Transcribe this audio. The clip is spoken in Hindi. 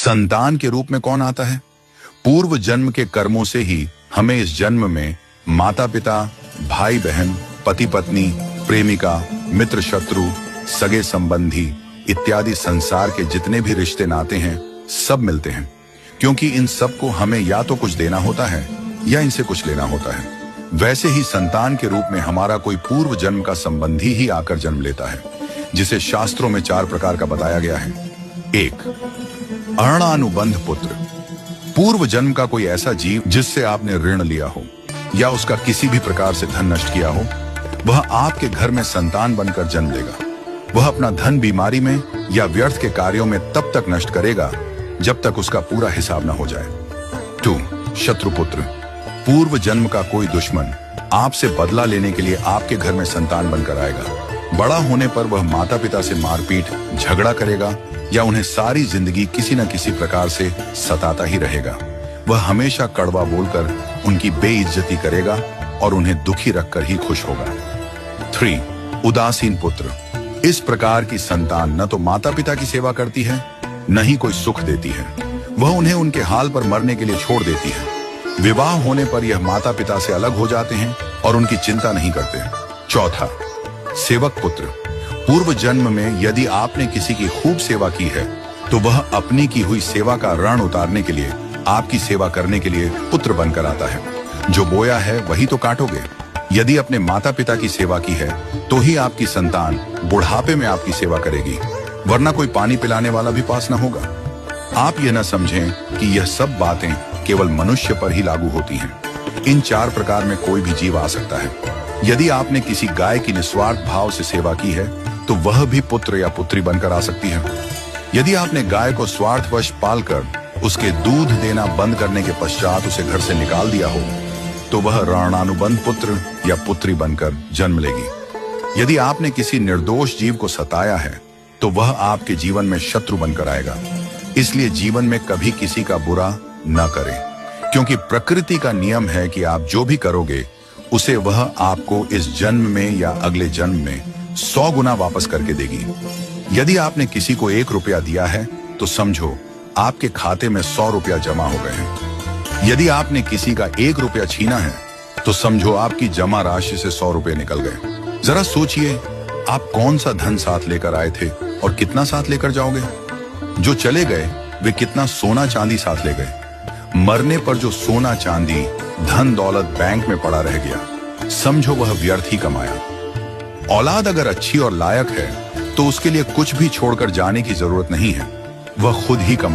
संतान के रूप में कौन आता है? पूर्व जन्म के कर्मों से ही हमें इस जन्म में माता पिता, भाई बहन, पति पत्नी, प्रेमिका, मित्र शत्रु, सगे संबंधी इत्यादि संसार के जितने भी रिश्ते नाते हैं सब मिलते हैं, क्योंकि इन सबको हमें या तो कुछ देना होता है या इनसे कुछ लेना होता है। वैसे ही संतान के रूप में हमारा कोई पूर्व जन्म का संबंधी ही आकर जन्म लेता है, जिसे शास्त्रों में 4 प्रकार का बताया गया है। 1. अणानुबंध पुत्र। पूर्व जन्म का कोई ऐसा जीव जिससे आपने ऋण लिया हो या उसका किसी भी प्रकार से धन नष्ट किया हो, वह आपके घर में संतान बनकर जन्म लेगा। वह अपना धन बीमारी में या व्यर्थ के कार्यों में तब तक नष्ट करेगा जब तक उसका पूरा हिसाब न हो जाए। 2. शत्रुपुत्र। पूर्व जन्म का कोई दुश्मन आपसे बदला लेने के लिए आपके घर में संतान बनकर आएगा। बड़ा होने पर वह माता पिता से मारपीट, झगड़ा करेगा या उन्हें सारी जिंदगी किसी न किसी प्रकार से सताता ही रहेगा। वह हमेशा कड़वा बोलकर उनकी बेइज्जती करेगा और उन्हें दुखी रखकर ही खुश होगा। 3. उदासीन पुत्र। इस प्रकार की संतान न तो माता पिता की सेवा करती है, न ही कोई सुख देती है। वह उन्हें उनके हाल पर मरने के लिए छोड़ देती है। विवाह होने पर यह माता पिता से अलग हो जाते हैं और उनकी चिंता नहीं करते। 4. सेवक पुत्र। पूर्व जन्म में यदि आपने किसी की खूब सेवा की है तो वह अपनी की हुई सेवा का ऋण उतारने के लिए आपकी सेवा करने के लिए पुत्र बनकर आता है। जो बोया है वही तो काटोगे। यदि अपने माता पिता की सेवा की है तो ही आपकी संतान बुढ़ापे में आपकी सेवा करेगी, वरना कोई पानी पिलाने वाला भी पास न होगा। आप यह न समझें कि यह सब बातें केवल मनुष्य पर ही लागू होती हैं। इन 4 प्रकार में कोई भी जीव आ सकता है। यदि आपने किसी गाय की निस्वार्थ भाव से सेवा की है तो वह भी पुत्र या पुत्री बनकर आ सकती है। यदि आपने गाय को स्वार्थवश पालकर उसके दूध देना बंद करने के पश्चात उसे घर से निकाल दिया हो तो वह ऋणानुबंध पुत्र या पुत्री बनकर जन्म लेगी। यदि आपने किसी निर्दोष जीव को सताया है तो वह आपके जीवन में शत्रु बनकर आएगा। इसलिए जीवन में कभी किसी का बुरा न करें, क्योंकि प्रकृति का नियम है कि आप जो भी करोगे उसे वह आपको इस जन्म में या अगले जन्म में 100 गुना वापस करके देगी। यदि आपने किसी को 1 रुपया दिया है तो समझो आपके खाते में 100 रुपया जमा हो गए हैं। यदि आपने किसी का 1 रुपया छीना है तो समझो आपकी जमा राशि से 100 रुपये निकल गए। जरा सोचिए, आप कौन सा धन साथ लेकर आए थे और कितना साथ लेकर जाओगे? जो चले गए वे कितना सोना चांदी साथ ले गए? मरने पर जो सोना चांदी धन दौलत बैंक में पड़ा रह गया, समझो वह व्यर्थ ही कमाया। औलाद अगर अच्छी और लायक है तो उसके लिए कुछ भी छोड़कर जाने की जरूरत नहीं है, वह खुद ही कमा